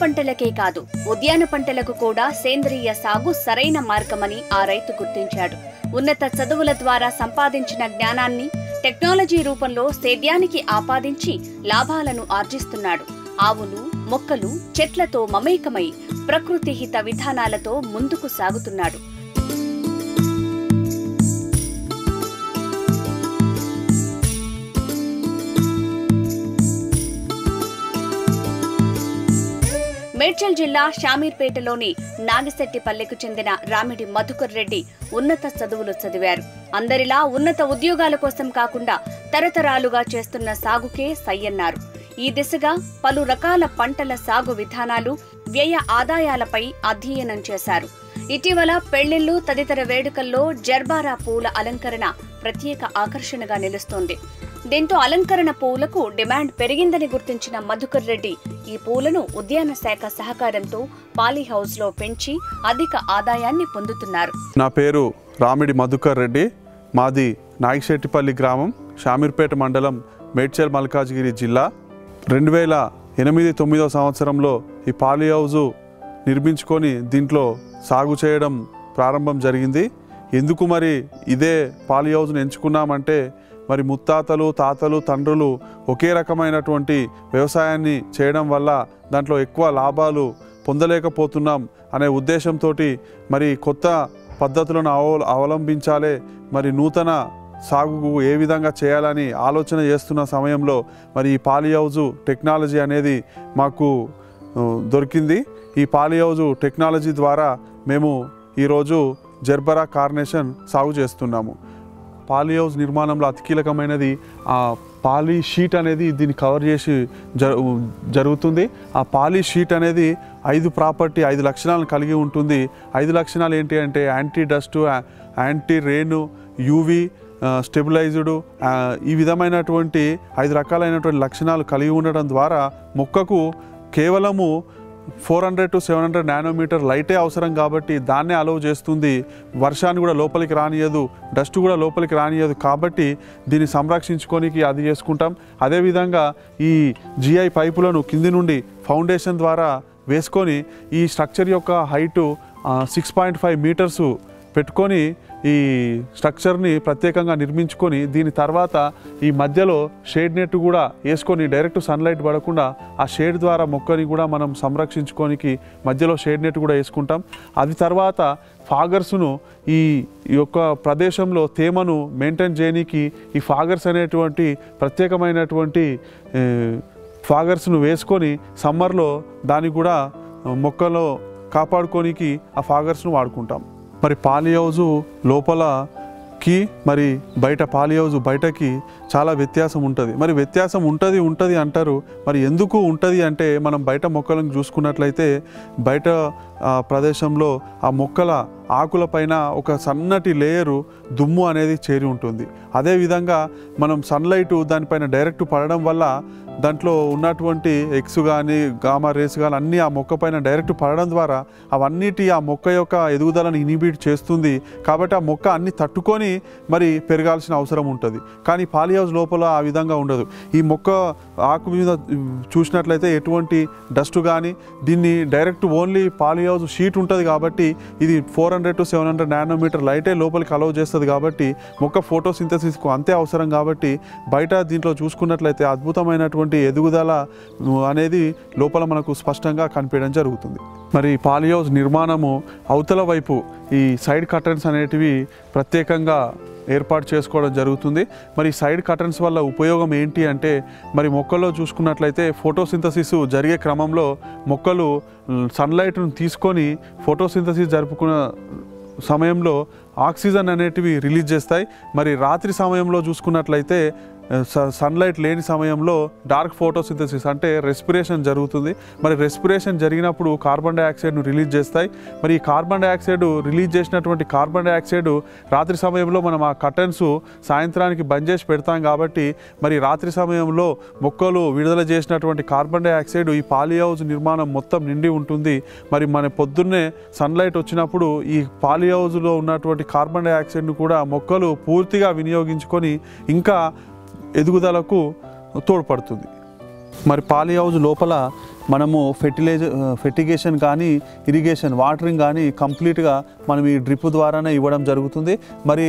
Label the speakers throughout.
Speaker 1: పంటలకే కాదు ఉద్యాన పంటలకు కూడా సేంద్రియ సాగు సరైన మార్గమని ఆ రైతు గుర్తించాడు. ఉన్నత చదువుల ద్వారా సంపాదించిన జ్ఞానాన్ని టెక్నాలజీ రూపంలో సేద్యానికి ఆపాదించి లాభాలను ఆర్జిస్తున్నాడు. ఆవులు, మొక్కలు, చెట్లతో మమేకమై ప్రకృతి హిత విధానాలతో ముందుకు సాగుతున్నాడు. మేడ్చల్ జిల్లా షామీర్పేటలోని నాగిశెట్టిపల్లెకు చెందిన రామిడి మధుకర్ రెడ్డి ఉన్నత చదువులు చదివారు. అందరిలా ఉన్నత ఉద్యోగాల కోసం కాకుండా తరతరాలుగా చేస్తున్న సాగుకే సయ్యన్నారు. ఈ దిశగా పలు రకాల పంటల సాగు విధానాలు, వ్యయ ఆదాయాలపై అధ్యయనం చేశారు. ఇటీవల పెళ్లిళ్లు తదితర వేడుకల్లో జర్బారా పూల అలంకరణ ప్రత్యేక ఆకర్షణగా నిలుస్తోంది. దీంతో అలంకరణ పూలకు డిమాండ్ పెరిగిందని గుర్తించిన మధుకర్ రెడ్డి ఈ పూలను ఉద్యాన శాఖ సహకారంతో పాలీహౌస్ లో పెంచి అధిక ఆదాయాన్ని పొందుతున్నారు.
Speaker 2: నా పేరు రామిడి మధుకర్ రెడ్డి. మాది నాగిశెట్టిపల్లి గ్రామం, షామీర్పేట మండలం, మేడ్చల్ మల్కాజ్గిరి జిల్లా. 2008-9 సంవత్సరంలో ఈ పాలీహౌజు నిర్మించుకొని దీంట్లో సాగు చేయడం ప్రారంభం జరిగింది. ఎందుకు మరి ఇదే పాలీహౌజ్ను ఎంచుకున్నామంటే, మరి ముత్తాతలు, తాతలు, తండ్రులు ఒకే రకమైనటువంటి వ్యవసాయాన్ని చేయడం వల్ల దాంట్లో ఎక్కువ లాభాలు పొందలేకపోతున్నాం అనే ఉద్దేశంతో మరి కొత్త పద్ధతులను అవలంబించాలి, మరి నూతన సాగుకు ఏ విధంగా చేయాలని ఆలోచన చేస్తున్న సమయంలో మరి ఈ పాలీహౌజు టెక్నాలజీ అనేది మాకు దొరికింది. ఈ పాలీహౌజు టెక్నాలజీ ద్వారా మేము ఈరోజు జర్బరా కార్నేషన్ సాగు చేస్తున్నాము. పాలీహౌజ్ నిర్మాణంలో అతి కీలకమైనది ఆ పాలీ షీట్ అనేది దీన్ని కవర్ చేసి జరుగుతుంది. ఆ పాలీ షీట్ అనేది 5 లక్షణాలను కలిగి ఉంటుంది. 5 లక్షణాలు ఏంటి అంటే anti dust, anti rain, UV, stabilised, ఈ విధమైనటువంటి 5 రకాలైనటువంటి లక్షణాలు కలిగి ఉండడం ద్వారా మొక్కకు కేవలము 400 to 700 నానోమీటర్ లైటే అవసరం కాబట్టి దాన్నే అలౌ చేస్తుంది. వర్షాన్ని కూడా లోపలికి రానియదు, డస్ట్ కూడా లోపలికి రానియదు. కాబట్టి దీన్ని సంరక్షించుకోనికి అది చేసుకుంటాం. అదేవిధంగా ఈ జిఐ పైపులను కింది నుండి ఫౌండేషన్ ద్వారా వేసుకొని ఈ స్ట్రక్చర్ యొక్క హైటు 6.5 మీటర్సు పెట్టుకొని ఈ స్ట్రక్చర్ని ప్రత్యేకంగా నిర్మించుకొని దీని తర్వాత ఈ మధ్యలో షేడ్ నెట్ కూడా వేసుకొని డైరెక్ట్ సన్లైట్ పడకుండా ఆ షేడ్ ద్వారా మొక్కని కూడా మనం సంరక్షించుకోనికి మధ్యలో షేడ్ నెట్ కూడా వేసుకుంటాం. అది తర్వాత ఫాగర్స్ను ఈ యొక్క ప్రదేశంలో తేమను మెయింటైన్ చేయడానికి ఈ ఫాగర్స్ అనేటువంటి ప్రత్యేకమైనటువంటి ఫాగర్స్ను వేసుకొని సమ్మర్లో దాన్ని కూడా మొక్కలో కాపాడుకోనికి ఆ ఫాగర్స్ను వాడుకుంటాం. మరి పాలీహౌజు లోపలకి మరి బయట పాలీహౌజు బయటకి చాలా వ్యత్యాసం ఉంటుంది. మరి వ్యత్యాసం ఉంటుంది అంటారు. మరి ఎందుకు ఉంటుంది అంటే, మనం బయట మొక్కలను చూసుకున్నట్లయితే బయట ప్రదేశంలో ఆ మొక్కల ఆకులపైన ఒక సన్నటి లేయరు దుమ్ము అనేది చేరి ఉంటుంది. అదేవిధంగా మనం సన్లైట్ దానిపైన డైరెక్ట్ పడడం వల్ల దాంట్లో ఉన్నటువంటి ఎక్స్ కానీ గామా రేస్ కానీ అన్నీ ఆ మొక్క పైన డైరెక్ట్ పడడం ద్వారా అవన్నిటి ఆ మొక్క యొక్క ఎదుగుదలను ఇనిబిట్ చేస్తుంది. కాబట్టి ఆ మొక్క అన్ని తట్టుకొని మరి పెరగాల్సిన అవసరం ఉంటుంది. కానీ పాలీహౌజ్ లోపల ఆ విధంగా ఉండదు. ఈ మొక్క ఆకు మీద చూసినట్లయితే ఎటువంటి డస్ట్ కానీ దీన్ని డైరెక్ట్ ఓన్లీ పాలీహౌజ్ షీట్ ఉంటుంది కాబట్టి ఇది 400 to 700 నానోమీటర్ లైటే లోపలికి అలౌ చేస్తుంది. కాబట్టి మొక్క ఫోటోసింథసిస్కు అంతే అవసరం. కాబట్టి బయట దీంట్లో చూసుకున్నట్లయితే అద్భుతమైనటువంటి ఎదుగుదల అనేది లోపల మనకు స్పష్టంగా కనిపించడం జరుగుతుంది. మరి పాలీహౌజ్ నిర్మాణము అవతల వైపు ఈ సైడ్ కర్టన్స్ అనేటివి ప్రత్యేకంగా ఏర్పాటు చేసుకోవడం జరుగుతుంది. మరి సైడ్ కర్టన్స్ వల్ల ఉపయోగం ఏంటి అంటే, మరి మొక్కల్లో చూసుకున్నట్లయితే ఫోటోసింథసిస్ జరిగే క్రమంలో మొక్కలు సన్లైట్ను తీసుకొని ఫోటోసింథసిస్ జరుపుకున్న సమయంలో ఆక్సిజన్ అనేటివి రిలీజ్ చేస్తాయి. మరి రాత్రి సమయంలో చూసుకున్నట్లయితే సన్లైట్ లేని సమయంలో డార్క్ ఫోటోసింథసిస్ అంటే రెస్పిరేషన్ జరుగుతుంది. మరి రెస్పిరేషన్ జరిగినప్పుడు కార్బన్ డైఆక్సైడ్ను రిలీజ్ చేస్తాయి. మరి ఈ కార్బన్ డైఆక్సైడ్ రిలీజ్ చేసినటువంటి కార్బన్ డైఆక్సైడ్ రాత్రి సమయంలో మనం ఆ కర్టన్స్ సాయంత్రానికి బంద్ చేసి పెడతాం. కాబట్టి మరి రాత్రి సమయంలో మొక్కలు విడుదల చేసినటువంటి కార్బన్ డైఆక్సైడ్ ఈ పాలీహౌజ్ నిర్మాణం మొత్తం నిండి ఉంటుంది. మరి మన పొద్దున్నే సన్లైట్ వచ్చినప్పుడు ఈ పాలీహౌజ్లో ఉన్నటువంటి కార్బన్ డైఆక్సైడ్ను కూడా మొక్కలు పూర్తిగా వినియోగించుకొని ఇంకా ఎదుగుదలకు తోడ్పడుతుంది. మరి పాలీహౌజ్ లోపల మనము ఫెర్టిగేషన్ కానీ ఇరిగేషన్ వాటరింగ్ కానీ కంప్లీట్గా మనం ఈ డ్రిప్ ద్వారానే ఇవ్వడం జరుగుతుంది. మరి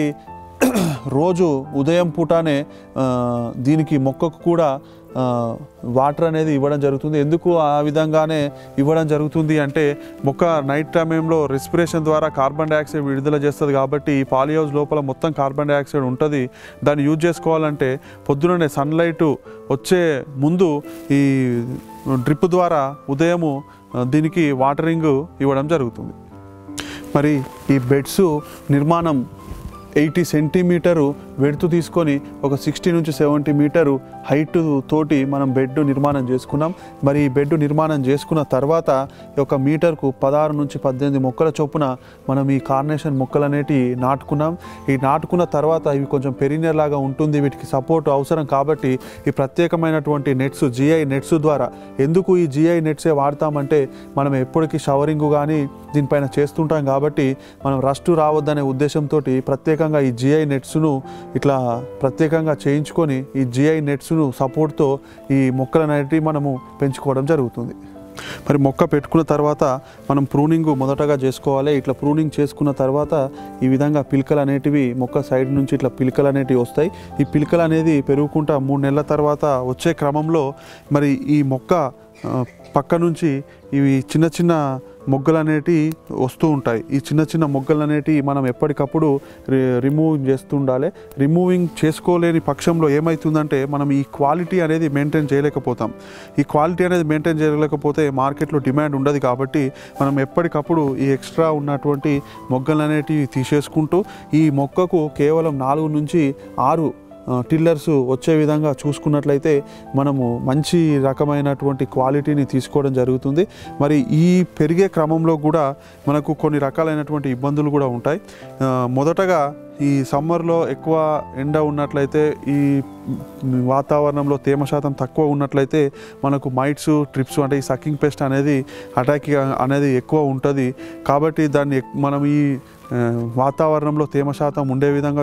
Speaker 2: రోజు ఉదయం పూటనే దీనికి మొక్కకు కూడా వాటర్ అనేది ఇవ్వడం జరుగుతుంది. ఎందుకు ఆ విధంగానే ఇవ్వడం జరుగుతుంది అంటే మొక్క నైట్ టైంలో రెస్పిరేషన్ ద్వారా కార్బన్ డైఆక్సైడ్ విడుదల చేస్తుంది కాబట్టి ఈ పాలీ హౌస్ లోపల మొత్తం కార్బన్ డైఆక్సైడ్ ఉంటుంది. దాన్ని యూజ్ చేసుకోవాలంటే పొద్దుననే సన్లైట్ వచ్చే ముందు ఈ డ్రిప్ ద్వారా ఉదయము దీనికి వాటరింగ్ ఇవ్వడం జరుగుతుంది. మరి ఈ బెడ్స్ నిర్మాణం 80 సెంటీమీటరు వెడుతు తీసుకొని ఒక 60 నుంచి 70 మీటరు హైట్ తోటి మనం బెడ్ నిర్మాణం చేసుకున్నాం. మరి ఈ బెడ్ నిర్మాణం చేసుకున్న తర్వాత ఒక మీటర్కు 16 నుంచి 18 మొక్కల చొప్పున మనం ఈ కార్నేషన్ మొక్కలు అనేటివి నాటుకున్నాం. ఈ నాటుకున్న తర్వాత ఇవి కొంచెం పెరినియర్ లాగా ఉంటుంది, వీటికి సపోర్ట్ అవసరం కాబట్టి ఈ ప్రత్యేకమైనటువంటి నెట్స్ జిఐ నెట్స్ ద్వారా, ఎందుకు ఈ జిఐ నెట్సే వాడతామంటే మనం ఎప్పటికీ షవరింగ్ కానీ దీనిపైన చేస్తుంటాం కాబట్టి మనం రస్ట్ రావద్దనే ఉద్దేశంతో ప్రత్యేకంగా ఈ జిఐ నెట్స్ను ఇట్లా ప్రత్యేకంగా చేయించుకొని ఈ జిఐ నెట్స్ను సపోర్ట్తో ఈ మొక్కలనేటివి మనము పెంచుకోవడం జరుగుతుంది. మరి మొక్క పెట్టుకున్న తర్వాత మనం ప్రూనింగ్ మొదటగా చేసుకోవాలి. ఇట్లా ప్రూనింగ్ చేసుకున్న తర్వాత ఈ విధంగా పిలకలు అనేటివి మొక్క సైడ్ నుంచి ఇట్లా పిలకలు అనేటివి వస్తాయి. ఈ పిలకలు అనేది పెరుగుకుంటా 3 నెలల తర్వాత వచ్చే క్రమంలో మరి ఈ మొక్క పక్క నుంచి ఇవి చిన్న చిన్న మొగ్గలు అనేటివి వస్తూ ఉంటాయి. ఈ చిన్న చిన్న మొగ్గలు అనేటివి మనం ఎప్పటికప్పుడు రిమూవింగ్ చేస్తూ ఉండాలి. రిమూవింగ్ చేసుకోలేని పక్షంలో ఏమవుతుందంటే మనం ఈ క్వాలిటీ అనేది మెయింటైన్ చేయలేకపోతాం. ఈ క్వాలిటీ అనేది మెయింటైన్ చేయలేకపోతే మార్కెట్లో డిమాండ్ ఉండదు కాబట్టి మనం ఎప్పటికప్పుడు ఈ ఎక్స్ట్రా ఉన్నటువంటి మొగ్గలు అనేటివి తీసేసుకుంటూ ఈ మొక్కకు కేవలం 4 నుంచి 6 టిల్లర్స్ వచ్చే విధంగా చూసుకున్నట్లయితే మనము మంచి రకమైనటువంటి క్వాలిటీని తీసుకోవడం జరుగుతుంది. మరి ఈ పెరిగే క్రమంలో కూడా మనకు కొన్ని రకాలైనటువంటి ఇబ్బందులు కూడా ఉంటాయి. మొదటగా ఈ సమ్మర్లో ఎక్కువ ఎండ ఉన్నట్లయితే, ఈ వాతావరణంలో తేమ శాతం తక్కువ ఉన్నట్లయితే మనకు మైట్స్ ట్రిప్స్ అంటే ఈ సక్కింగ్ పెస్ట్ అనేది అటాక్ అనేది ఎక్కువ ఉంటుంది. కాబట్టి దాన్ని మనం ఈ వాతావరణంలో తేమ శాతం ఉండే విధంగా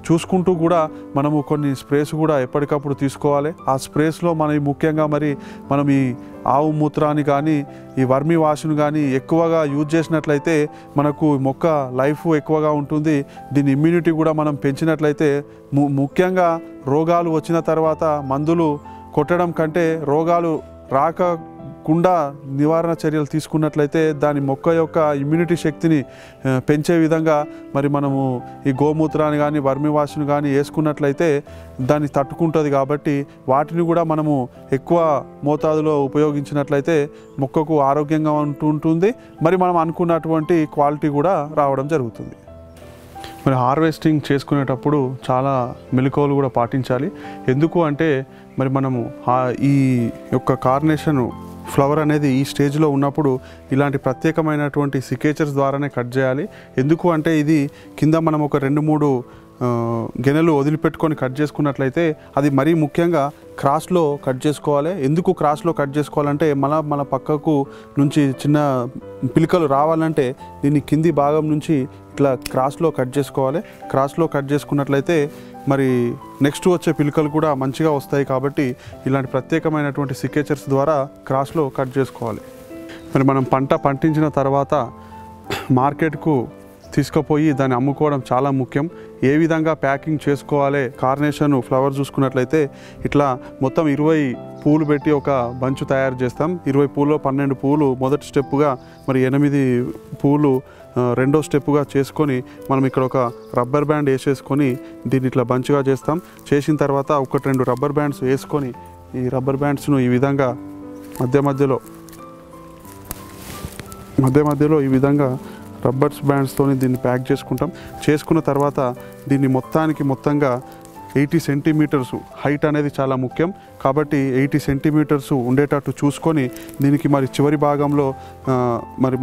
Speaker 2: చూసుకుంటూ కూడా మనము కొన్ని స్ప్రేస్ కూడా ఎప్పటికప్పుడు తీసుకోవాలి. ఆ స్ప్రేస్లో ముఖ్యంగా మనం ఈ ఆవు మూత్రాన్ని కానీ ఈ వర్మి వాష్ను కానీ ఎక్కువగా యూజ్ చేసినట్లయితే మనకు మొక్క లైఫ్ ఎక్కువగా ఉంటుంది. దీని ఇమ్యూనిటీ కూడా మనం పెంచినట్లయితే ముఖ్యంగా రోగాలు వచ్చిన తర్వాత మందులు కొట్టడం కంటే రోగాలు రాకుండా నివారణ చర్యలు తీసుకున్నట్లయితే దాని మొక్క యొక్క ఇమ్యూనిటీ శక్తిని పెంచే విధంగా మనము ఈ గోమూత్రాన్ని కానీ వర్మి వాష్ను కానీ వేసుకున్నట్లయితే దాన్ని తట్టుకుంటుంది. కాబట్టి వాటిని కూడా మనము ఎక్కువ మోతాదులో ఉపయోగించినట్లయితే మొక్కకు ఆరోగ్యంగా ఉంటుంది. మనం అనుకున్నటువంటి క్వాలిటీ కూడా రావడం జరుగుతుంది. హార్వెస్టింగ్ చేసుకునేటప్పుడు చాలా మెలకువలు కూడా పాటించాలి. ఎందుకు అంటే మనము ఈ యొక్క కార్నేషన్ ఫ్లవర్ అనేది ఈ స్టేజ్లో ఉన్నప్పుడు ఇలాంటి ప్రత్యేకమైనటువంటి సికేచర్స్ ద్వారానే కట్ చేయాలి. ఎందుకు అంటే ఇది కింద మనం ఒక 2-3 గెనెలు వదిలిపెట్టుకొని కట్ చేసుకున్నట్లయితే అది మరీ ముఖ్యంగా క్రాస్లో కట్ చేసుకోవాలి. ఎందుకు క్రాస్లో కట్ చేసుకోవాలంటే మన పక్కకు నుంచి చిన్న పిలకలు రావాలంటే దీన్ని కింది భాగం నుంచి ఇట్లా క్రాస్లో కట్ చేసుకోవాలి. క్రాస్లో కట్ చేసుకున్నట్లయితే నెక్స్ట్ వచ్చే పిలకలు కూడా మంచిగా వస్తాయి. కాబట్టి ఇలాంటి ప్రత్యేకమైనటువంటి సికేచర్స్ ద్వారా క్రాస్లో కట్ చేసుకోవాలి. మనం పంట పండించిన తర్వాత మార్కెట్కు తీసుకుపోయి దాన్ని అమ్ముకోవడం చాలా ముఖ్యం. ఏ విధంగా ప్యాకింగ్ చేసుకోవాలి, కార్నేషన్ ఫ్లవర్ చూసుకున్నట్లయితే ఇట్లా మొత్తం 20 పూలు పెట్టి ఒక బంచు తయారు చేస్తాం. 20 పూలు 12 పూలు మొదటి స్టెప్పుగా 8 పూలు రెండో స్టెప్పుగా చేసుకొని మనం ఇక్కడ ఒక రబ్బర్ బ్యాండ్ వేసేసుకొని దీన్ని ఇట్లా బంచుగా చేస్తాం. చేసిన తర్వాత 1-2 రబ్బర్ బ్యాండ్స్ వేసుకొని ఈ రబ్బర్ బ్యాండ్స్ను ఈ విధంగా మధ్య మధ్యలో ఈ విధంగా రబ్బర్స్ బ్యాండ్స్తో దీన్ని ప్యాక్ చేసుకుంటాం. చేసుకున్న తర్వాత దీన్ని మొత్తంగా 80 సెంటీమీటర్స్ హైట్ అనేది చాలా ముఖ్యం. కాబట్టి 80 సెంటీమీటర్స్ ఉండేటట్టు చూసుకొని దీనికి చివరి భాగంలో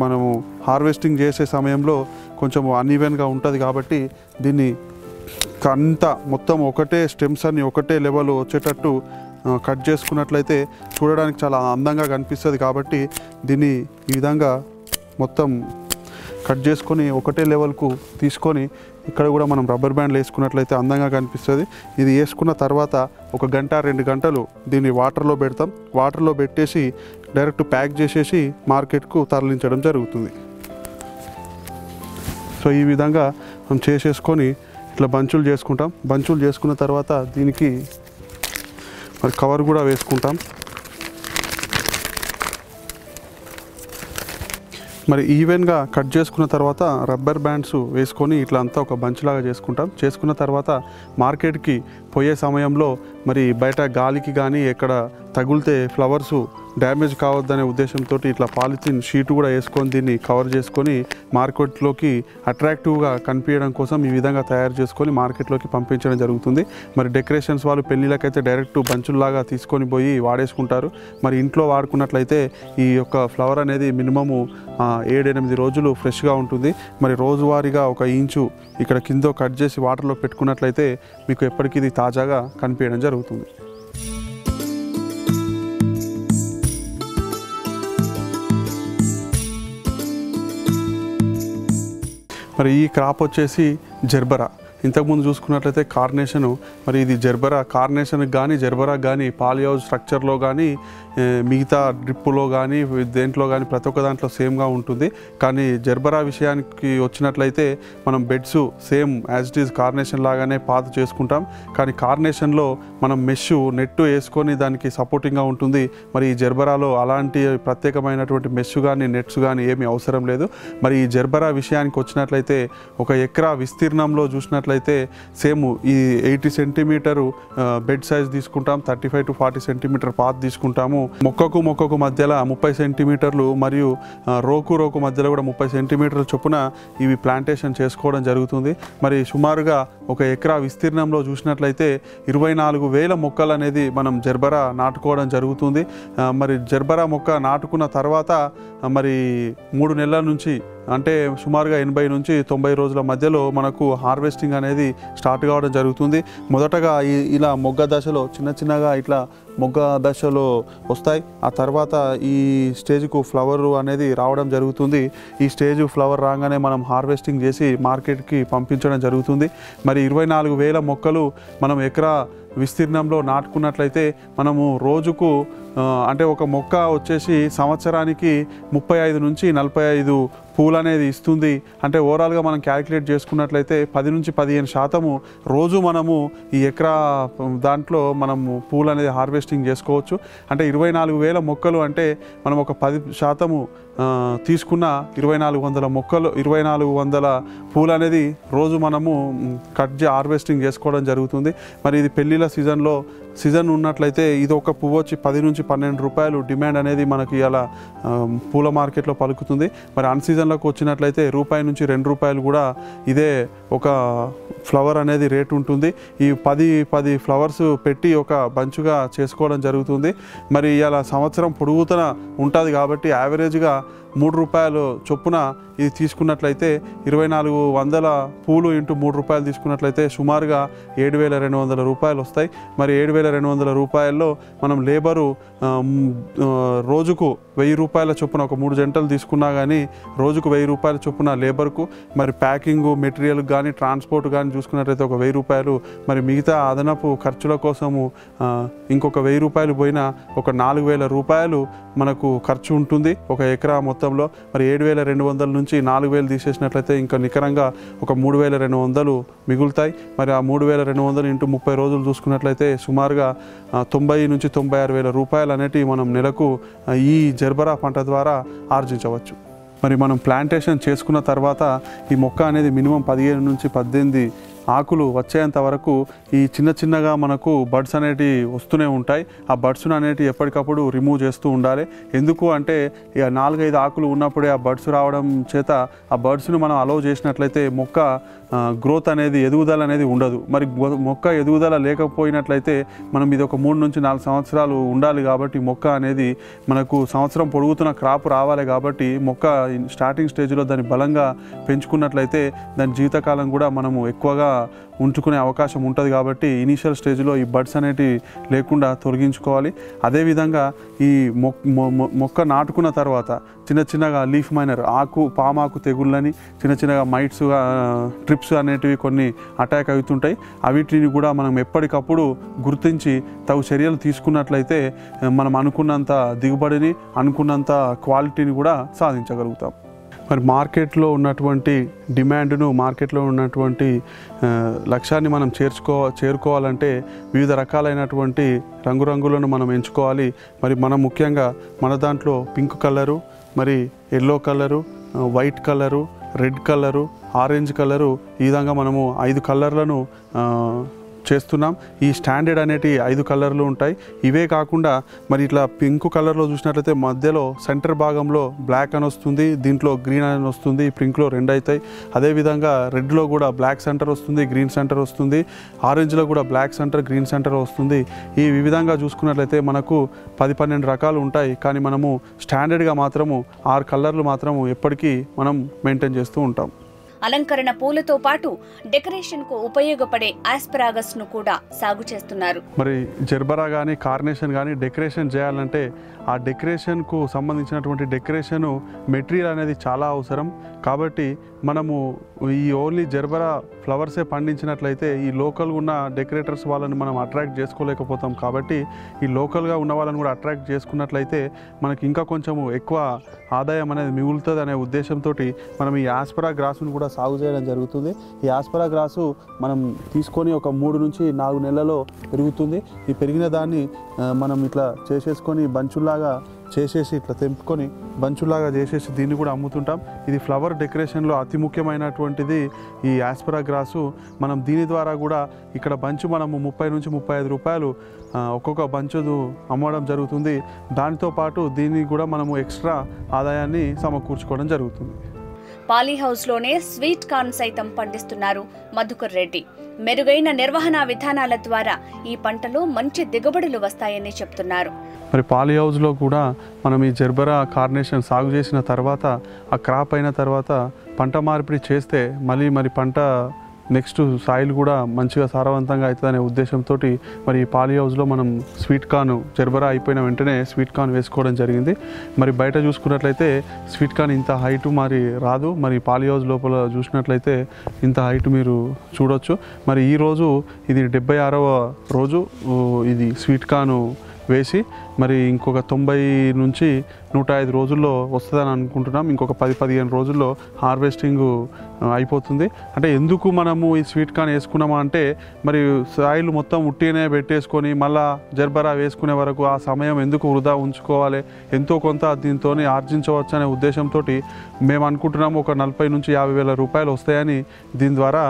Speaker 2: మనము హార్వెస్టింగ్ చేసే సమయంలో కొంచెం అన్ఈవెన్గా ఉంటుంది. కాబట్టి దీన్ని అంతా మొత్తం ఒకటే స్టెమ్స్ అన్ని ఒకటే లెవెల్ వచ్చేటట్టు కట్ చేసుకున్నట్లయితే చూడడానికి చాలా అందంగా కనిపిస్తుంది. కాబట్టి దీన్ని ఈ విధంగా మొత్తం కట్ చేసుకొని ఒకటే లెవెల్కు తీసుకొని ఇక్కడ కూడా మనం రబ్బర్ బ్యాండ్లు వేసుకున్నట్లయితే అందంగా కనిపిస్తుంది. ఇది వేసుకున్న తర్వాత 1 గంట 2 గంటలు దీన్ని వాటర్లో పెడతాం. వాటర్లో పెట్టేసి డైరెక్ట్ ప్యాక్ చేసేసి మార్కెట్కు తరలించడం జరుగుతుంది. సో ఈ విధంగా మనం చేసేసుకొని ఇట్లా బంచులు చేసుకుంటాం. బంచులు చేసుకున్న తర్వాత దీనికి మరి కవర్ కూడా వేసుకుంటాం. మరి ఈవెన్గా కట్ చేసుకున్న తర్వాత రబ్బర్ బ్యాండ్స్ వేసుకొని ఇట్లా అంతా ఒక బంచ్లాగా చేసుకుంటాం. చేసుకున్న తర్వాత మార్కెట్కి పోయే సమయంలో మరి బయట గాలికి కానీ ఎక్కడ తగిలితే ఫ్లవర్స్ డ్యామేజ్ కావద్దనే ఉద్దేశంతో ఇట్లా పాలిథిన్ షీట్ కూడా వేసుకొని దీన్ని కవర్ చేసుకొని మార్కెట్లోకి అట్రాక్టివ్గా కనిపించడం కోసం ఈ విధంగా తయారు చేసుకొని మార్కెట్లోకి పంపించడం జరుగుతుంది. మరి డెకరేషన్స్ వాళ్ళు పెళ్ళిళ్ళకైతే డైరెక్ట్ బంచుల్లాగా తీసుకొని పోయి వాడేసుకుంటారు. మరి ఇంట్లో వాడుకున్నట్లయితే ఈ యొక్క ఫ్లవర్ అనేది మినిమము 7-8 రోజులు ఫ్రెష్గా ఉంటుంది. మరి రోజువారీగా 1 ఇంచు ఇక్కడ కింద కట్ చేసి వాటర్లో పెట్టుకున్నట్లయితే మీకు ఎప్పటికీ ఇది తాజాగా కనిపించడం జరుగుతుంది. మరి ఈ క్రాప్ వచ్చేసి జెర్బరా. ఇంతకుముందు చూసుకున్నట్లయితే కార్నేషను. మరి ఇది జెర్బరా కార్నేషన్కి కానీ జెర్బరాకి కానీ పాలిహౌస్ స్ట్రక్చర్లో కానీ మిగతా డ్రిప్పులో కానీ దేంట్లో కానీ ప్రతి ఒక్క దాంట్లో సేమ్గా ఉంటుంది. కానీ జెర్బరా విషయానికి వచ్చినట్లయితే మనం beds same as it is carnation లాగానే పాత చేసుకుంటాం. కానీ కార్నేషన్లో మనం మెష్ నెట్ వేసుకొని దానికి సపోర్టింగ్గా ఉంటుంది. మరి ఈ జెర్బరాలో అలాంటి ప్రత్యేకమైనటువంటి మెష్ కానీ నెట్స్ కానీ ఏమీ అవసరం లేదు. మరి ఈ జెర్బరా విషయానికి వచ్చినట్లయితే 1 ఎకరా విస్తీర్ణంలో చూసినట్లయితే సేమ్ ఈ 80 సెంటీమీటరు బెడ్ సైజ్ తీసుకుంటాం. 35 to 40 సెంటీమీటర్ పాత్ తీసుకుంటాము. మొక్కకు మధ్యలో 30 సెంటీమీటర్లు మరియు రోకు మధ్యలో కూడా 30 సెంటీమీటర్ల చొప్పున ఇవి ప్లాంటేషన్ చేసుకోవడం జరుగుతుంది. మరి సుమారుగా 1 ఎకరా విస్తీర్ణంలో చూసినట్లయితే 24,000 మొక్కలు అనేది మనం జెర్బరా నాటుకోవడం జరుగుతుంది. మరి జెర్బరా మొక్క నాటుకున్న తర్వాత మరి 3 నెలల నుంచి అంటే సుమారుగా 80 నుంచి 90 రోజుల మధ్యలో మనకు హార్వెస్టింగ్ అనేది స్టార్ట్ కావడం జరుగుతుంది. మొదటగా ఇలా మొగ్గ దశలో చిన్నగా ఇట్లా మొగ్గ దశలో వస్తాయి. ఆ తర్వాత ఈ స్టేజ్కు ఫ్లవర్ అనేది రావడం జరుగుతుంది. ఈ స్టేజ్ ఫ్లవర్ రాగానే మనం హార్వెస్టింగ్ చేసి మార్కెట్కి పంపించడం జరుగుతుంది. మరి 24,000 మొక్కలు మనం ఎకరా విస్తీర్ణంలో నాటుకున్నట్లయితే మనము రోజుకు అంటే ఒక మొక్క వచ్చేసి సంవత్సరానికి 35 నుంచి 45 పూలు అనేది ఇస్తుంది. అంటే ఓవరాల్గా మనం క్యాలిక్యులేట్ చేసుకున్నట్లయితే 10 నుంచి 15% రోజు మనము ఈ ఎకరా దాంట్లో మనము పూలు అనేది హార్వెస్టింగ్ చేసుకోవచ్చు. అంటే 24,000 మొక్కలు అంటే మనం ఒక 10% తీసుకున్న 2,400 మొక్కలు 2,400 పూలు అనేది రోజు మనము హార్వెస్టింగ్ చేసుకోవడం జరుగుతుంది. మరి ఇది పెళ్ళిళ్ళ సీజన్ ఉన్నట్లయితే ఇది ఒక పువ్వు వచ్చి 10 నుంచి 12 రూపాయలు డిమాండ్ అనేది మనకి ఇలా పూల మార్కెట్లో పలుకుతుంది. మరి అన్ సీజన్లోకి వచ్చినట్లయితే రూపాయి నుంచి 2 రూపాయలు కూడా ఇదే ఒక ఫ్లవర్ అనేది రేట్ ఉంటుంది. ఈ 10 ఫ్లవర్స్ పెట్టి ఒక బంచుగా చేసుకోవడం జరుగుతుంది. మరి ఇలా సంవత్సరం పొడుగుతన ఉంటుంది కాబట్టి యావరేజ్గా 3 రూపాయలు చొప్పున ఇది తీసుకున్నట్లయితే 2,400 పూలు ఇంటూ 3 రూపాయలు తీసుకున్నట్లయితే సుమారుగా 7,200 రూపాయలు వస్తాయి. మరి 7,200 రూపాయల్లో మనం లేబరు రోజుకు 1,000 రూపాయల చొప్పున ఒక 3 జంటలు తీసుకున్నా కానీ రోజుకు 1,000 రూపాయల చొప్పున లేబర్కు, మరి ప్యాకింగ్ మెటీరియల్కి కానీ ట్రాన్స్పోర్ట్ కానీ చూసుకున్నట్లయితే ఒక 1,000 రూపాయలు, మరి మిగతా అదనపు ఖర్చుల కోసము ఇంకొక 1,000 రూపాయలు పోయినా ఒక 4,000 రూపాయలు మనకు ఖర్చు ఉంటుంది ఒక ఎకరా మొత్తంలో. మరి 7,200 నుంచి 4,000 తీసేసినట్లయితే ఇంకా నికరంగా ఒక 3,200 మిగులుతాయి. మరి ఆ 3,200 ఇంటూ 30 రోజులు చూసుకున్నట్లయితే సుమారుగా 90 నుంచి 96,000 రూపాయలు అనేటివి మనం నెలకు ఈ జెర్బరా పంట ద్వారా ఆర్జించవచ్చు. మరి మనం ప్లాంటేషన్ చేసుకున్న తర్వాత ఈ మొక్క అనేది మినిమం 15 నుంచి 18 ఆకులు వచ్చేంత వరకు ఈ చిన్నగా మనకు బడ్స్ అనేటివి వస్తూనే ఉంటాయి. ఆ బడ్స్ను అనేటివి ఎప్పటికప్పుడు రిమూవ్ చేస్తూ ఉండాలి. ఎందుకు అంటే ఇక 4-5 ఆకులు ఉన్నప్పుడే ఆ బడ్స్ రావడం చేత ఆ బడ్స్ను మనం అలౌ చేసినట్లయితే మొక్క గ్రోత్ అనేది ఎదుగుదల అనేది ఉండదు. మరి మొక్క ఎదుగుదల లేకపోయినట్లయితే మనం ఇది ఒక 3 నుంచి 4 సంవత్సరాలు ఉండాలి. కాబట్టి మొక్క అనేది మనకు సంవత్సరం పొడుగుతున్న క్రాప్ రావాలి. కాబట్టి మొక్క స్టార్టింగ్ స్టేజ్లో దాన్ని బలంగా పెంచుకున్నట్లయితే దాని జీవితకాలం కూడా మనము ఎక్కువగా ఉంచుకునే అవకాశం ఉంటుంది కాబట్టి ఇనీషియల్ స్టేజ్లో ఈ బడ్స్ అనేటివి లేకుండా తొలగించుకోవాలి. అదేవిధంగా ఈ మొక్క నాటుకున్న తర్వాత చిన్న చిన్నగా లీఫ్ మైనర్ పామాకు తెగుళ్ళని చిన్నగా మైట్స్ ట్రిప్స్ అనేటివి కొన్ని అటాక్ అవుతుంటాయి. వీటిని కూడా మనం ఎప్పటికప్పుడు గుర్తించి తగు చర్యలు తీసుకున్నట్లయితే మనం అనుకున్నంత దిగుబడిని అనుకున్నంత క్వాలిటీని కూడా సాధించగలుగుతాం. మరి మార్కెట్లో ఉన్నటువంటి డిమాండ్ను మార్కెట్లో ఉన్నటువంటి లక్ష్యాన్ని మనం చేరుకోవాలంటే వివిధ రకాలైనటువంటి రంగురంగులను మనం ఎంచుకోవాలి. మరి మనం ముఖ్యంగా మన దాంట్లో పింక్ కలరు, మరి yellow colour, white colour, red colour, orange colour, ఈ విధంగా మనము 5 కలర్లను చేస్తున్నాం. ఈ స్టాండర్డ్ అనేటి 5 కలర్లు ఉంటాయి. ఇవే కాకుండా మరి ఇట్లా పింక్ కలర్లో చూసినట్లయితే మధ్యలో సెంటర్ భాగంలో బ్లాక్ అని వస్తుంది, దీంట్లో గ్రీన్ అని వస్తుంది, పింక్లో 2 అవుతాయి. అదేవిధంగా రెడ్లో కూడా బ్లాక్ సెంటర్ వస్తుంది, గ్రీన్ సెంటర్ వస్తుంది, ఆరెంజ్లో కూడా బ్లాక్ సెంటర్, గ్రీన్ సెంటర్ వస్తుంది. ఈ విధంగా చూసుకున్నట్లయితే మనకు 10-12 రకాలు ఉంటాయి. కానీ మనము స్టాండర్డ్గా మాత్రము 6 కలర్లు మాత్రము ఎప్పటికీ మనం మెయింటైన్ చేస్తూ ఉంటాం.
Speaker 1: అలంకరణ పూలతో పాటు డెకరేషన్ కు ఉపయోగపడే ఆస్పరాగస్ ను కూడా సాగు చేస్తున్నారు.
Speaker 2: మరి జెర్బరా కానీ కార్నేషన్ కానీ డెకరేషన్ చేయాలంటే ఆ డెకరేషన్కు సంబంధించినటువంటి డెకరేషన్ మెటీరియల్ అనేది చాలా అవసరం. కాబట్టి మనము ఈ ఓన్లీ జెర్బరా ఫ్లవర్సే పండించినట్లయితే ఈ లోకల్గా ఉన్న డెకరేటర్స్ వాళ్ళని మనం అట్రాక్ట్ చేసుకోలేకపోతాం. కాబట్టి ఈ లోకల్గా ఉన్న వాళ్ళని కూడా అట్రాక్ట్ చేసుకున్నట్లయితే మనకి ఇంకా కొంచెము ఎక్కువ ఆదాయం అనేది మిగులుతుంది అనే ఉద్దేశంతో మనం ఈ ఆస్పరా గ్రాసును కూడా సాగు చేయడం జరుగుతుంది. ఈ ఆస్పరా గ్రాసు మనం తీసుకొని ఒక 3 నుంచి 4 నెలల్లో పెరుగుతుంది. ఈ పెరిగిన దాన్ని మనం ఇట్లా చేసేసుకొని బంచుల్లాగా చేసేసి ఇట్లా తెంపుకొని బంచులాగా చేసేసి దీన్ని కూడా అమ్ముతుంటాం. ఇది ఫ్లవర్ డెకరేషన్లో అతి ముఖ్యమైనటువంటిది ఈ ఆస్పరా గ్రాసు. మనం దీని ద్వారా కూడా ఇక్కడ బంచు మనము 30 నుంచి 35 రూపాయలు ఒక్కొక్క బంచు అమ్మడం జరుగుతుంది. దానితో పాటు దీన్ని కూడా మనము ఎక్స్ట్రా ఆదాయాన్ని సమకూర్చుకోవడం జరుగుతుంది.
Speaker 1: పాలీహౌస్లోనే స్వీట్ కార్న్ సైతం పండిస్తున్నారు మధుకర్ రెడ్డి. మెరుగైన నిర్వహణ విధానాల ద్వారా ఈ పంటలో మంచి దిగుబడులు వస్తాయని చెప్తున్నారు.
Speaker 2: మరి పాలీహౌస్లో కూడా మనం ఈ జెర్బరా కార్నేషన్ సాగు చేసిన తర్వాత ఆ క్రాప్ అయిన తర్వాత పంట మార్పిడి చేస్తే మరి పంట నెక్స్ట్ సాయిల్ కూడా మంచిగా సారవంతంగా అవుతుందనే ఉద్దేశంతో మరి పాలీహౌస్లో మనం స్వీట్ కార్న్ జెర్బరా అయిపోయిన వెంటనే స్వీట్ కార్న్ వేసుకోవడం జరిగింది. మరి బయట చూసుకున్నట్లయితే స్వీట్ కార్న్ ఇంత హైటు మరి రాదు. మరి పాలీహౌస్ లోపల చూసినట్లయితే ఇంత హైట్ మీరు చూడొచ్చు. మరి ఈరోజు ఇది 76వ రోజు ఇది స్వీట్ కార్న్ వేసి మరి ఇంకొక 90 నుంచి 105 రోజుల్లో వస్తుందని అనుకుంటున్నాం. ఇంకొక 10-15 రోజుల్లో హార్వెస్టింగ్ అయిపోతుంది. అంటే ఎందుకు మనము ఈ స్వీట్ కార్న్ వేసుకున్నామా అంటే మరి సాయిల్ మొత్తం ఉట్టినే పెట్టేసుకొని మళ్ళా జెర్బరా వేసుకునే వరకు ఆ సమయం ఎందుకు వృధా ఉంచుకోవాలి, ఎంతో కొంత దీంతో ఆర్జించవచ్చు అనే ఉద్దేశంతో మేము అనుకుంటున్నాము ఒక 40 నుంచి 50 వేల రూపాయలు వస్తాయని దీని ద్వారా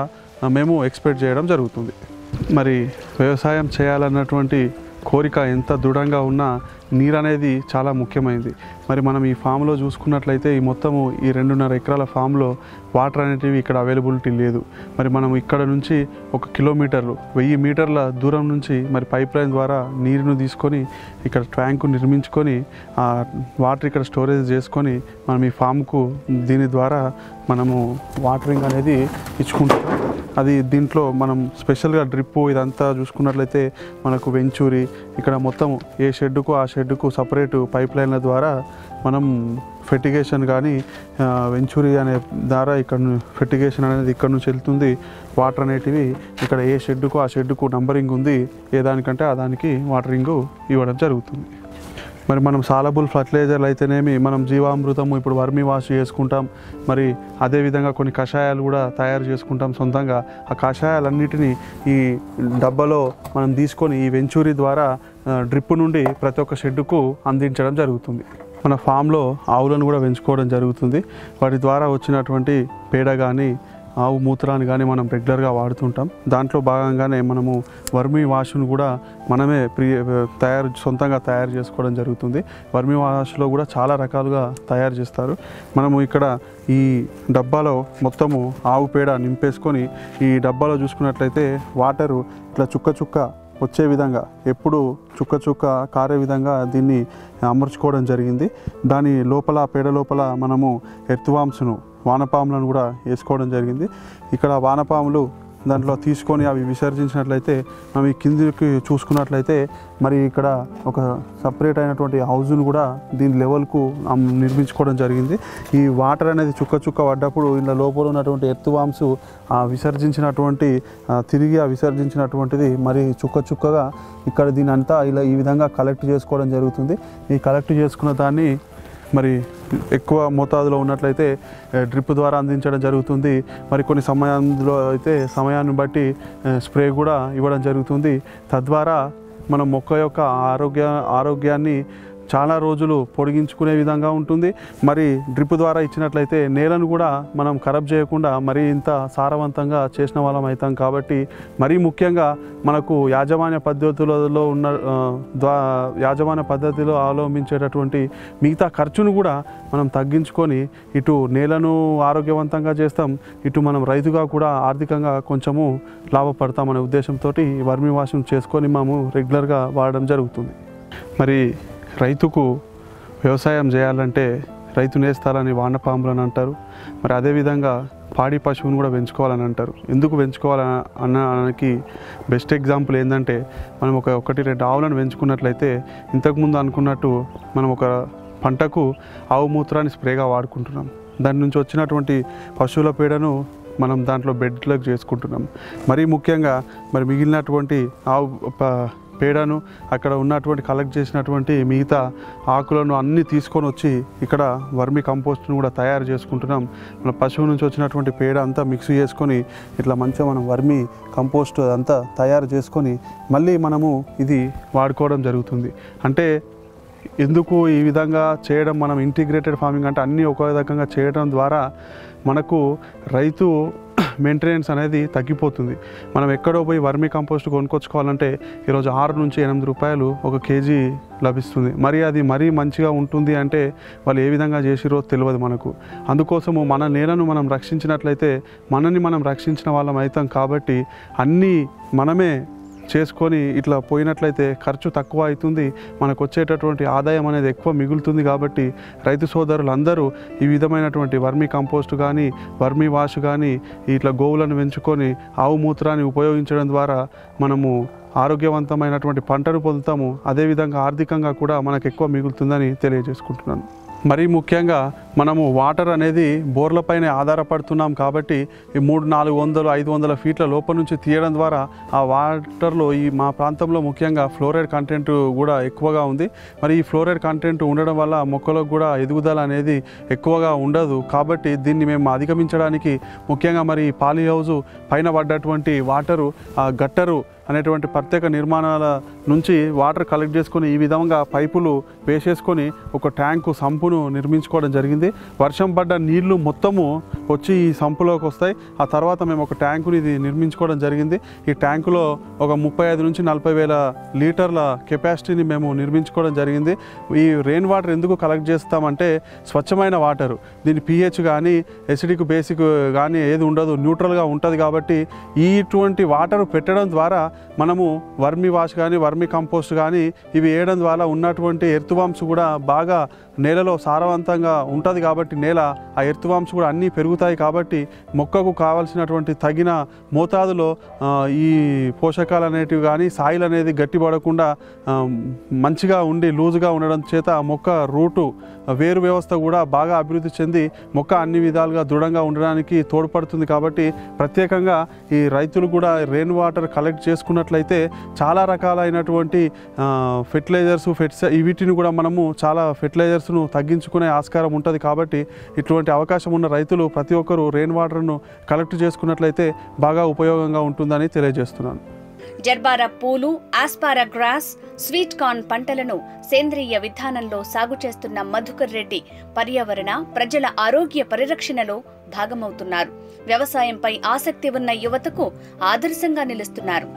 Speaker 2: మేము ఎక్స్పెక్ట్ చేయడం జరుగుతుంది. మరి వ్యవసాయం చేయాలన్నటువంటి కోరిక ఎంత దృఢంగా ఉన్నా నీరు అనేది చాలా ముఖ్యమైనది. మరి మనం ఈ ఫామ్లో చూసుకున్నట్లయితే ఈ మొత్తము ఈ 2.5 ఎకరాల ఫామ్లో వాటర్ అనేటివి ఇక్కడ అవైలబిలిటీ లేదు. మరి మనం ఇక్కడ నుంచి 1 కిలోమీటర్లు 1000 మీటర్ల దూరం నుంచి మరి పైప్ లైన్ ద్వారా నీరును తీసుకొని ఇక్కడ ట్యాంకు నిర్మించుకొని ఆ వాటర్ ఇక్కడ స్టోరేజ్ చేసుకొని మనం ఈ ఫామ్కు దీని ద్వారా మనము వాటరింగ్ అనేది ఇచ్చుకుంటాం. అది దీంట్లో మనం స్పెషల్గా డ్రిప్పు ఇదంతా చూసుకున్నట్లయితే మనకు వెంచూరి ఇక్కడ మొత్తం ఏ షెడ్డుకు ఆ షెడ్డుకు సపరేటు పైప్ లైన్ల ద్వారా మనం ఫెర్టిగేషన్ కానీ వెంచూరి అనే ద్వారా ఇక్కడ ఫెర్టిగేషన్ అనేది ఇక్కడ నుంచి వెళ్తుంది. వాటర్ అనేటివి ఇక్కడ ఏ షెడ్డుకు ఆ షెడ్డుకు నంబరింగ్ ఉంది, ఏ దానికంటే ఆ దానికి వాటరింగ్ ఇవ్వడం జరుగుతుంది. మరి మనం సాలబుల్ ఫర్టిలైజర్లు అయితేనేమి మనం జీవామృతము ఇప్పుడు వర్మి వాష్ చేసుకుంటాం. మరి అదేవిధంగా కొన్ని కషాయాలు కూడా తయారు చేసుకుంటాం సొంతంగా. ఆ కషాయాలన్నిటినీ ఈ డబ్బాలో మనం తీసుకొని ఈ వెంచూరి ద్వారా డ్రిప్ నుండి ప్రతి ఒక్క షెడ్డుకు అందించడం జరుగుతుంది. మన ఫామ్లో ఆవులను కూడా పెంచుకోవడం జరుగుతుంది. వాటి ద్వారా వచ్చినటువంటి పేడ కానీ ఆవు మూత్రాన్ని కానీ మనం రెగ్యులర్గా వాడుతుంటాం. దాంట్లో భాగంగానే మనము వర్మీ వాష్ను కూడా మనమే సొంతంగా తయారు చేసుకోవడం జరుగుతుంది. వర్మీ వాష్లో కూడా చాలా రకాలుగా తయారు చేస్తారు. మనము ఇక్కడ ఈ డబ్బాలో మొత్తము ఆవు పేడ నింపేసుకొని ఈ డబ్బాలో చూసుకున్నట్లయితే వాటరు ఇట్లా చుక్క వచ్చే విధంగా ఎప్పుడు చుక్క కారే విధంగా దీన్ని అమర్చుకోవడం జరిగింది. దాని లోపల పేడ లోపల మనము ఎర్త్వామ్స్ను వానపాములను కూడా వేసుకోవడం జరిగింది. ఇక్కడ వానపాములు దాంట్లో తీసుకొని అవి విసర్జించినట్లయితే మనం ఈ కిందికి చూసుకున్నట్లయితే మరి ఇక్కడ ఒక సపరేట్ అయినటువంటి హౌజ్ను కూడా దీని లెవెల్కు నిర్మించుకోవడం జరిగింది. ఈ వాటర్ అనేది చుక్క చుక్క పడ్డప్పుడు ఇందులో లోపల ఉన్నటువంటి ఎర్త్ వామ్స్ విసర్జించినటువంటి తిరిగి విసర్జించినటువంటిది మరి చుక్క చుక్కగా ఇక్కడ దీని అంతా ఇలా ఈ విధంగా కలెక్ట్ చేసుకోవడం జరుగుతుంది. ఈ కలెక్ట్ చేసుకున్న దాన్ని మరి ఎక్కువ మోతాదులో ఉన్నట్లయితే డ్రిప్ ద్వారా అందించడం జరుగుతుంది. మరి కొన్ని సమయంలో అయితే సమయాన్ని బట్టి స్ప్రే కూడా ఇవ్వడం జరుగుతుంది. తద్వారా మన మొక్క యొక్క ఆరోగ్యాన్ని చాలా రోజులు పొడిగించుకునే విధంగా ఉంటుంది. మరి డ్రిప్ ద్వారా ఇచ్చినట్లయితే నేలను కూడా మనం ఖరాబ్ చేయకుండా మరి ఇంత సారవంతంగా చేసిన వాళ్ళం అవుతాం. కాబట్టి మరీ ముఖ్యంగా మనకు యాజమాన్య పద్ధతిలో అవలంబించేటటువంటి మిగతా ఖర్చును కూడా మనం తగ్గించుకొని ఇటు నేలను ఆరోగ్యవంతంగా చేస్తాం, ఇటు మనం రైతుగా కూడా ఆర్థికంగా కొంచెము లాభపడతాం అనే ఉద్దేశంతో వర్మీ వాషింగ్ చేసుకొని మేము రెగ్యులర్గా వాడడం జరుగుతుంది. మరి రైతుకు వ్యవసాయం చేయాలంటే రైతు నేస్తాలని వానపాములని అంటారు. మరి అదేవిధంగా పాడి పశువును కూడా పెంచుకోవాలని అంటారు. ఎందుకు పెంచుకోవాలని అన్నదానికి బెస్ట్ ఎగ్జాంపుల్ ఏంటంటే మనం ఒకటి రెండు ఆవులను పెంచుకున్నట్లయితే ఇంతకుముందు అనుకున్నట్టు మనం ఒక పంటకు ఆవు మూత్రాన్ని స్ప్రేగా వాడుకుంటున్నాం. దాని నుంచి వచ్చినటువంటి పశువుల పేడను మనం దాంట్లో బెడ్లకు చేసుకుంటున్నాం. మరీ ముఖ్యంగా మరి మిగిలినటువంటి ఆవు పేడను అక్కడ ఉన్నటువంటి కలెక్ట్ చేసినటువంటి మిగతా ఆకులను అన్నీ తీసుకొని వచ్చి ఇక్కడ వర్మీ కంపోస్ట్ను కూడా తయారు చేసుకుంటున్నాం. మన పశువు నుంచి వచ్చినటువంటి పేడ అంతా మిక్స్ చేసుకొని ఇట్లా మంచిగా మనం వర్మీ కంపోస్ట్ అంతా తయారు చేసుకొని మళ్ళీ మనము ఇది వాడుకోవడం జరుగుతుంది. అంటే ఎందుకు ఈ విధంగా చేయడం, మనం ఇంటిగ్రేటెడ్ ఫార్మింగ్ అంటే అన్నీ ఒక రకంగా చేయడం ద్వారా మనకు రైతు మెయింటెనెన్స్ అనేది తగ్గిపోతుంది. మనం ఎక్కడో పోయి వర్మీ కంపోస్ట్ కొనుక్కొచ్చుకోవాలంటే ఈరోజు 6 నుంచి 8 రూపాయలు ఒక కేజీ లభిస్తుంది. మరి అది మరీ మంచిగా ఉంటుంది అంటే వాళ్ళు ఏ విధంగా చేసిరో తెలియదు మనకు. అందుకోసము మన నేలను మనం రక్షించినట్లయితే మనని మనం రక్షించిన వాళ్ళం అవుతాం. కాబట్టి అన్నీ మనమే చేసుకొని ఇట్లా పోయినట్లయితే ఖర్చు తక్కువ అవుతుంది, మనకు వచ్చేటటువంటి ఆదాయం అనేది ఎక్కువ మిగులుతుంది. కాబట్టి రైతు సోదరులందరూ ఈ విధమైనటువంటి వర్మీ కంపోస్ట్ కానీ వర్మీ వాష్ కానీ ఇట్లా గోవులను పెంచుకొని ఆవు మూత్రాన్ని ఉపయోగించడం ద్వారా మనము ఆరోగ్యవంతమైనటువంటి పంటను పొందుతాము. అదేవిధంగా ఆర్థికంగా కూడా మనకు ఎక్కువ మిగులుతుందని తెలియజేసుకుంటున్నాను. మరీ ముఖ్యంగా మనము వాటర్ అనేది బోర్లపైనే ఆధారపడుతున్నాం. కాబట్టి ఈ 300-400-500 ఫీట్ల లోపల నుంచి తీయడం ద్వారా ఆ వాటర్లో మా ప్రాంతంలో ముఖ్యంగా ఫ్లోరైడ్ కంటెంట్ కూడా ఎక్కువగా ఉంది. మరి ఈ ఫ్లోరైడ్ కంటెంట్ ఉండడం వల్ల మొక్కలకు కూడా ఎదుగుదల అనేది ఎక్కువగా ఉండదు. కాబట్టి దీన్ని మేము అధిగమించడానికి ముఖ్యంగా మరి పాలీ హౌజు పైన పడ్డటువంటి వాటరు గట్టరు అనేటువంటి ప్రత్యేక నిర్మాణాల నుంచి వాటర్ కలెక్ట్ చేసుకొని ఈ విధంగా పైపులు వేసేసుకొని ఒక ట్యాంకు సంపును నిర్మించుకోవడం జరిగింది. వర్షం పడ్డ నీళ్లు మొత్తము వచ్చి ఈ సంపులోకి వస్తాయి. ఆ తర్వాత మేము ఒక ట్యాంకుని ఇది నిర్మించుకోవడం జరిగింది. ఈ ట్యాంకులో ఒక 35 నుంచి 40 వేల లీటర్ల కెపాసిటీని మేము నిర్మించుకోవడం జరిగింది. ఈ రెయిన్ వాటర్ ఎందుకు కలెక్ట్ చేస్తామంటే స్వచ్ఛమైన వాటరు, దీని pH కానీ ఎసిడిక్ బేసిక్ కానీ ఏది ఉండదు, న్యూట్రల్గా ఉంటుంది. కాబట్టి ఇటువంటి వాటర్ పెట్టడం ద్వారా మనము వర్మీ వాష్ కానీ వర్మీ కంపోస్ట్ కానీ ఇవి వేయడం ద్వారా ఉన్నటువంటి ఎర్త్వామ్స్ కూడా బాగా నేలలో సారవంతంగా ఉంటుంది. కాబట్టి నేల ఆ ఎర్త్వామ్స్ కూడా అన్నీ పెరుగుతాయి. కాబట్టి మొక్కకు కావాల్సినటువంటి తగిన మోతాదులో ఈ పోషకాలు అనేటివి కానీ సాయిల్ అనేది గట్టిపడకుండా మంచిగా ఉండి లూజుగా ఉండడం చేత మొక్క రూటు వేరు వ్యవస్థ కూడా బాగా అభివృద్ధి చెంది మొక్క అన్ని విధాలుగా దృఢంగా ఉండడానికి తోడ్పడుతుంది. కాబట్టి ప్రత్యేకంగా ఈ రైతులు కూడా రెయిన్ వాటర్ కలెక్ట్ చేసుకున్నట్లయితే చాలా రకాలైనటువంటి ఫెర్టిలైజర్స్ వీటిని కూడా మనము చాలా ఫెర్టిలైజర్స్ను తగ్గించుకునే ఆస్కారం ఉంటుంది. కాబట్టి ఇటువంటి అవకాశం ఉన్న రైతులు ప్రతి ఒక్కరూ రెయిన్ వాటర్ను కలెక్ట్ చేసుకున్నట్లయితే బాగా ఉపయోగంగా ఉంటుందని తెలియజేస్తున్నాను.
Speaker 1: జర్బారా పూలు, ఆస్పారాగ్రాస్, స్వీట్ కార్న్ పంటలను సేంద్రియ విధానంలో సాగు చేస్తున్న మధుకర్ రెడ్డి పర్యావరణ, ప్రజల ఆరోగ్య పరిరక్షణలో భాగమవుతున్నారు. వ్యవసాయంపై ఆసక్తి ఉన్న యువతకు ఆదర్శంగా నిలుస్తున్నారు.